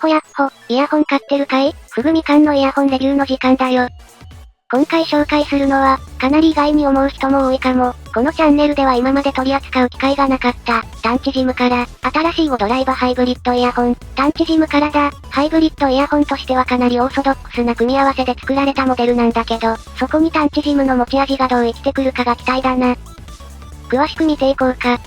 ほやっほ、イヤホン買ってるかい？ふぐみかんのイヤホンレビューの時間だよ。今回紹介するのは、かなり意外に思う人も多いかも。このチャンネルでは今まで取り扱う機会がなかった、探知ジムから、新しい5ドライバハイブリッドイヤホン。探知ジムからだ、ハイブリッドイヤホンとしてはかなりオーソドックスな組み合わせで作られたモデルなんだけど、そこに探知ジムの持ち味がどう生きてくるかが期待だな。詳しく見ていこうか。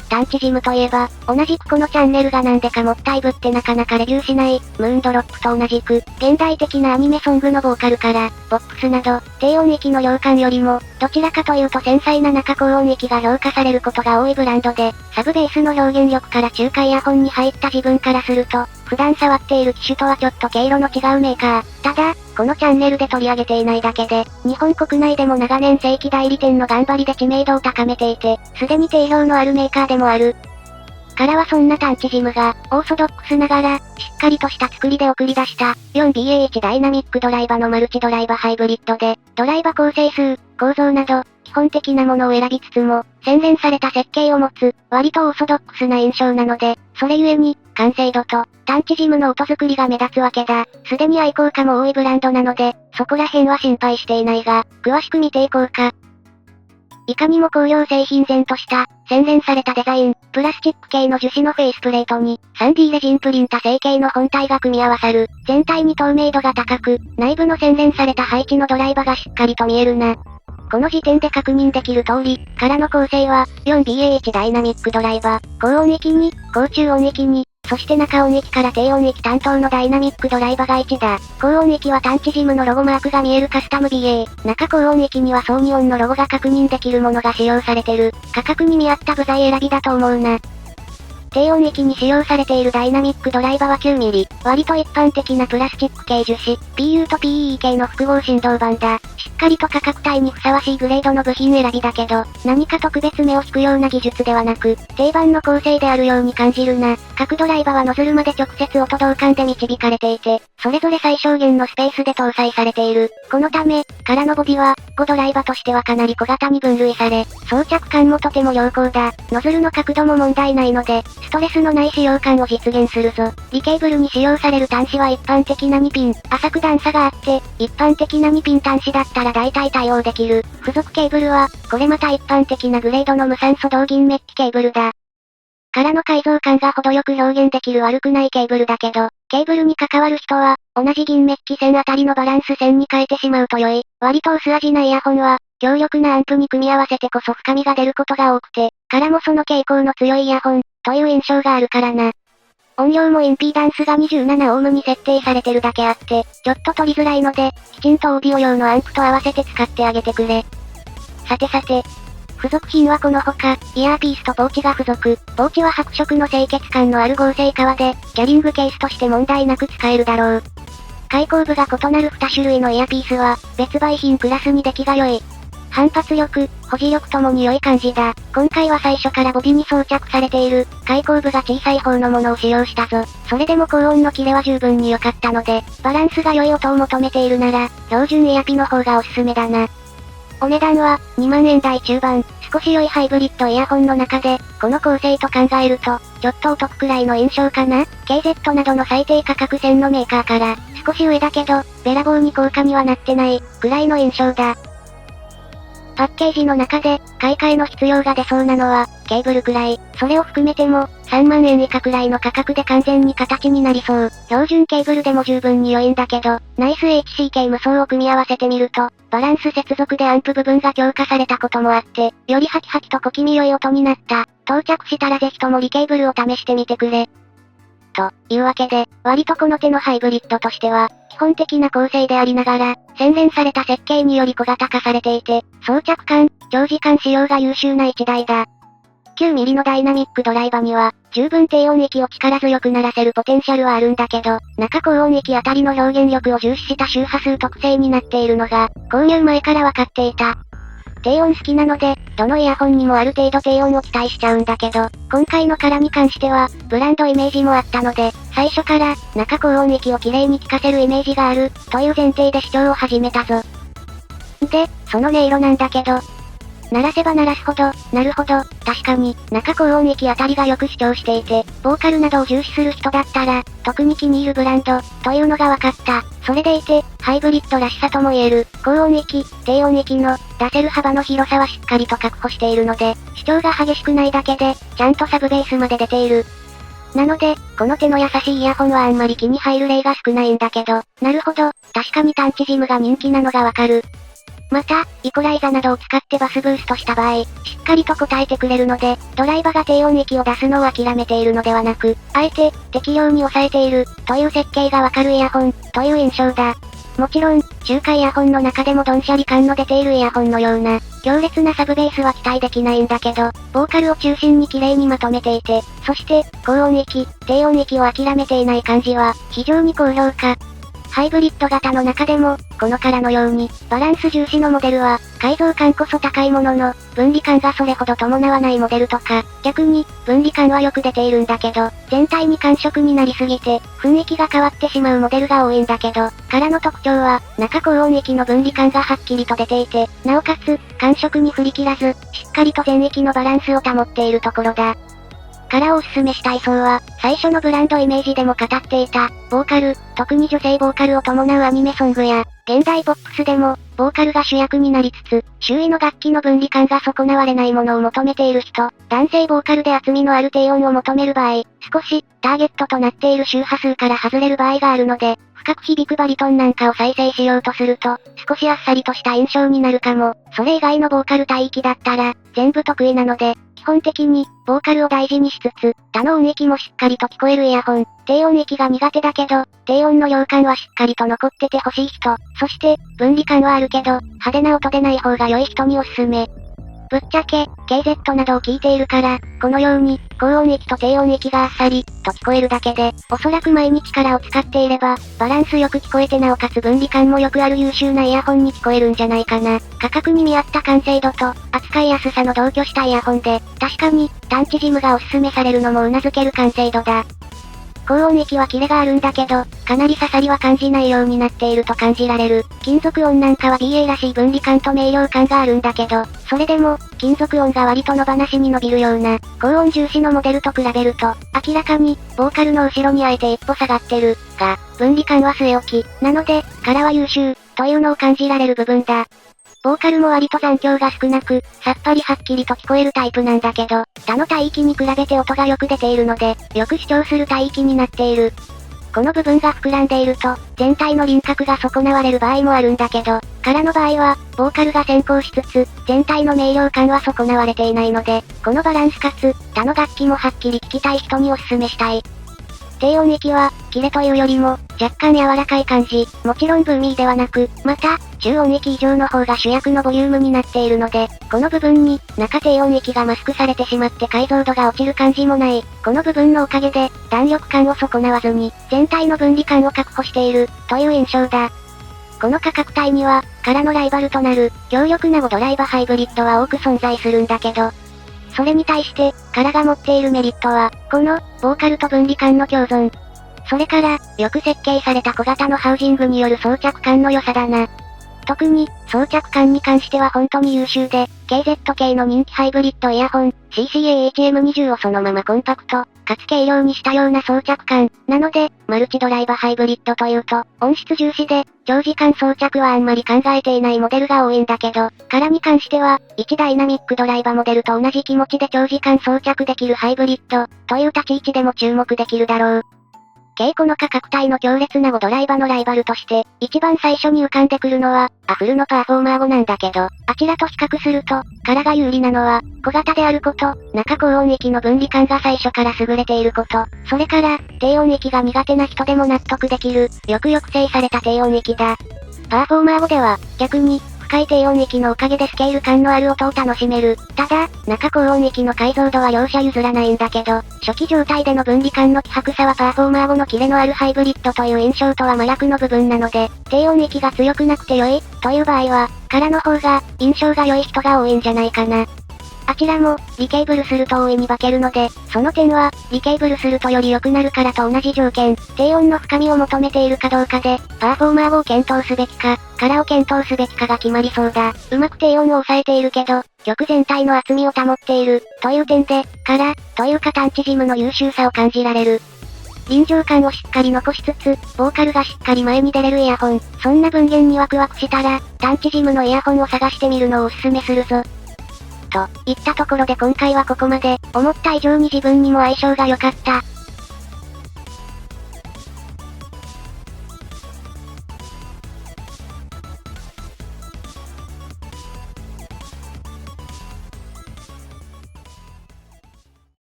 探知ジムといえば、同じくこのチャンネルがなんでかもったいぶってなかなかレビューしない、ムーンドロップと同じく、現代的なアニメソングのボーカルから、ポップスなど、低音域の量感よりも、どちらかというと繊細な中高音域が評価されることが多いブランドで、サブベースの表現力から中華イヤホンに入った自分からすると、普段触っている機種とはちょっと毛色の違うメーカー。ただ、このチャンネルで取り上げていないだけで、日本国内でも長年正規代理店の頑張りで知名度を高めていて、すでに定評のあるメーカーでもある。からはそんな探知ジムが、オーソドックスながら、しっかりとした作りで送り出した、4BAH ダイナミックドライバのマルチドライバハイブリッドで、ドライバ構成数、構造など、基本的なものを選びつつも、洗練された設計を持つ、割とオーソドックスな印象なので、それゆえに、完成度と、探知ジムの音作りが目立つわけだ。すでに愛好家も多いブランドなので、そこら辺は心配していないが、詳しく見ていこうか。いかにも工業製品前とした、洗練されたデザイン、プラスチック系の樹脂のフェイスプレートに、3D レジンプリンタ成形の本体が組み合わさる。全体に透明度が高く、内部の洗練された配置のドライバがしっかりと見えるな。この時点で確認できる通り、からの構成は、4BAH ダイナミックドライバ、高音域に、高中音域に、そして中音域から低音域担当のダイナミックドライバが1だ。高音域は探知ジムのロゴマークが見えるカスタム BA。中高音域にはソーニオンのロゴが確認できるものが使用されてる。価格に見合った部材選びだと思うな。低音域に使用されているダイナミックドライバは 9mm。割と一般的なプラスチック系樹脂、PU と PE 系の複合振動板だ。しっかりと価格帯にふさわしいグレードの部品選びだけど、何か特別目を引くような技術ではなく、定番の構成であるように感じるな。各ドライバはノズルまで直接音導管で導かれていて、それぞれ最小限のスペースで搭載されている。このため、からのボディは、5ドライバとしてはかなり小型に分類され、装着感もとても良好だ。ノズルの角度も問題ないので、ストレスのない使用感を実現するぞ。リケーブルに使用される端子は一般的な2ピン。浅く段差があって、一般的な2ピン端子だったら大体対応できる。付属ケーブルは、これまた一般的なグレードの無酸素銅銀メッキケーブルだ。からの改造感が程よく表現できる悪くないケーブルだけど、ケーブルに関わる人は、同じ銀メッキ線あたりのバランス線に変えてしまうと良い。割と薄味なイヤホンは、強力なアンプに組み合わせてこそ深みが出ることが多くて、からもその傾向の強いイヤホン、という印象があるからな。音量もインピーダンスが27オームに設定されてるだけあって、ちょっと取りづらいので、きちんとオーディオ用のアンプと合わせて使ってあげてくれ。さてさて、付属品はこのほか、イヤーピースとポーチが付属。ポーチは白色の清潔感のある合成革で、キャリングケースとして問題なく使えるだろう。開口部が異なる2種類のイヤーピースは、別売品クラスに出来が良い。反発力、保持力ともに良い感じだ。今回は最初からボディに装着されている、開口部が小さい方のものを使用したぞ。それでも高音のキレは十分に良かったので、バランスが良い音を求めているなら、標準イヤピの方がおすすめだな。お値段は、2万円台中盤、少し良いハイブリッドイヤホンの中で、この構成と考えると、ちょっとお得くらいの印象かな。KZ などの最低価格線のメーカーから、少し上だけど、べらぼうに高価にはなってない、くらいの印象だ。パッケージの中で、買い替えの必要が出そうなのは、ケーブルくらい。それを含めても、3万円以下くらいの価格で完全に形になりそう。標準ケーブルでも十分に良いんだけど、ナイス HCK 無双を組み合わせてみると、バランス接続でアンプ部分が強化されたこともあって、よりハキハキと小気味良い音になった。到着したらぜひともリケーブルを試してみてくれ。というわけで、割とこの手のハイブリッドとしては、基本的な構成でありながら、洗練された設計により小型化されていて、装着感、長時間使用が優秀な一台だ。9mm のダイナミックドライバには、十分低音域を力強く鳴らせるポテンシャルはあるんだけど、中高音域あたりの表現力を重視した周波数特性になっているのが、購入前からわかっていた。低音好きなので、どのイヤホンにもある程度低音を期待しちゃうんだけど、今回のからに関しては、ブランドイメージもあったので、最初から、中高音域を綺麗に聴かせるイメージがある、という前提で視聴を始めたぞ。で、その音色なんだけど、鳴らせば鳴らすほど、なるほど、確かに、中高音域あたりがよく主張していて、ボーカルなどを重視する人だったら、特に気に入るブランド、というのが分かった。それでいて、ハイブリッドらしさとも言える、高音域、低音域の、出せる幅の広さはしっかりと確保しているので、主張が激しくないだけで、ちゃんとサブベースまで出ている。なので、この手の優しいイヤホンはあんまり気に入る例が少ないんだけど、なるほど、確かに探知ジムが人気なのがわかる。また、イコライザなどを使ってバスブーストした場合、しっかりと答えてくれるので、ドライバが低音域を出すのを諦めているのではなく、あえて、適量に抑えている、という設計がわかるイヤホン、という印象だ。もちろん、中華イヤホンの中でもドンシャリ感の出ているイヤホンのような、強烈なサブベースは期待できないんだけど、ボーカルを中心に綺麗にまとめていて、そして、高音域、低音域を諦めていない感じは、非常に高評価。ハイブリッド型の中でも、このからのように、バランス重視のモデルは、改造感こそ高いものの、分離感がそれほど伴わないモデルとか、逆に、分離感はよく出ているんだけど、全体に感触になりすぎて、雰囲気が変わってしまうモデルが多いんだけど、からの特徴は、中高音域の分離感がはっきりと出ていて、なおかつ、感触に振り切らず、しっかりと全域のバランスを保っているところだ。からおすすめしたい層は、最初のブランドイメージでも語っていた、ボーカル、特に女性ボーカルを伴うアニメソングや、現代ポップスでも、ボーカルが主役になりつつ、周囲の楽器の分離感が損なわれないものを求めている人、男性ボーカルで厚みのある低音を求める場合、少し、ターゲットとなっている周波数から外れる場合があるので、深く響くバリトンなんかを再生しようとすると、少しあっさりとした印象になるかも。それ以外のボーカル帯域だったら、全部得意なので、基本的に、ボーカルを大事にしつつ、他の音域もしっかりと聞こえるイヤホン。低音域が苦手だけど、低音の量感はしっかりと残っててほしい人。そして、分離感はあるけど、派手な音でない方が良い人におすすめ。ぶっちゃけ、KZ などを聞いているから、このように、高音域と低音域があっさり、と聞こえるだけで、おそらく毎日からを使っていれば、バランスよく聞こえてなおかつ分離感もよくある優秀なイヤホンに聞こえるんじゃないかな。価格に見合った完成度と、扱いやすさの同居したイヤホンで、確かに、探知ジムがおすすめされるのも頷ける完成度だ。高音域はキレがあるんだけど、かなり刺さりは感じないようになっていると感じられる。金属音なんかは BA らしい分離感と明瞭感があるんだけど、それでも、金属音が割と野放しに伸びるような、高音重視のモデルと比べると、明らかに、ボーカルの後ろにあえて一歩下がってる、が、分離感は据え置き、なので、からは優秀、というのを感じられる部分だ。ボーカルも割と残響が少なく、さっぱりはっきりと聞こえるタイプなんだけど、他の帯域に比べて音がよく出ているので、よく主張する帯域になっている。この部分が膨らんでいると、全体の輪郭が損なわれる場合もあるんだけど、からの場合は、ボーカルが先行しつつ、全体の明瞭感は損なわれていないので、このバランスかつ、他の楽器もはっきり聞きたい人におすすめしたい。低音域は、キレというよりも、若干柔らかい感じ。もちろんブーミーではなく、また、中音域以上の方が主役のボリュームになっているので、この部分に、中低音域がマスクされてしまって解像度が落ちる感じもない。この部分のおかげで、弾力感を損なわずに、全体の分離感を確保している、という印象だ。この価格帯には、からのライバルとなる、強力な5ドライバハイブリッドは多く存在するんだけど、それに対して、からが持っているメリットは、この、ボーカルと分離感の共存。それから、よく設計された小型のハウジングによる装着感の良さだな。特に、装着感に関しては本当に優秀で、KZ 系の人気ハイブリッドイヤホン、CCA-HM20 をそのままコンパクト、かつ軽量にしたような装着感。なので、マルチドライバハイブリッドというと、音質重視で、長時間装着はあんまり考えていないモデルが多いんだけど、からに関しては、1ダイナミックドライバモデルと同じ気持ちで長時間装着できるハイブリッド、という立ち位置でも注目できるだろう。この価格帯の強烈な5ドライバのライバルとして、一番最初に浮かんでくるのは、アフルのパフォーマー5なんだけど、あちらと比較すると、からが有利なのは、小型であること、中高音域の分離感が最初から優れていること、それから、低音域が苦手な人でも納得できる、よく抑制された低音域だ。パフォーマー5では、逆に、深い低音域のおかげでスケール感のある音を楽しめる。ただ、中高音域の解像度は両者譲らないんだけど、初期状態での分離感の希薄さはパフォーマー5のキレのあるハイブリッドという印象とは真逆の部分なので、低音域が強くなくて良い、という場合は、からの方が、印象が良い人が多いんじゃないかな。あちらも、リケーブルすると大いに化けるので、その点は、リケーブルするとより良くなるからと同じ条件、低音の深みを求めているかどうかで、パーフォーマーを検討すべきか、カラーを検討すべきかが決まりそうだ。うまく低音を抑えているけど、曲全体の厚みを保っている、という点で、カラー、というか探知ジムの優秀さを感じられる。臨場感をしっかり残しつつ、ボーカルがしっかり前に出れるイヤホン。そんな文言にワクワクしたら、探知ジムのイヤホンを探してみるのをおすすめするぞ。といったところで今回はここまで、思った以上に自分にも相性が良かった、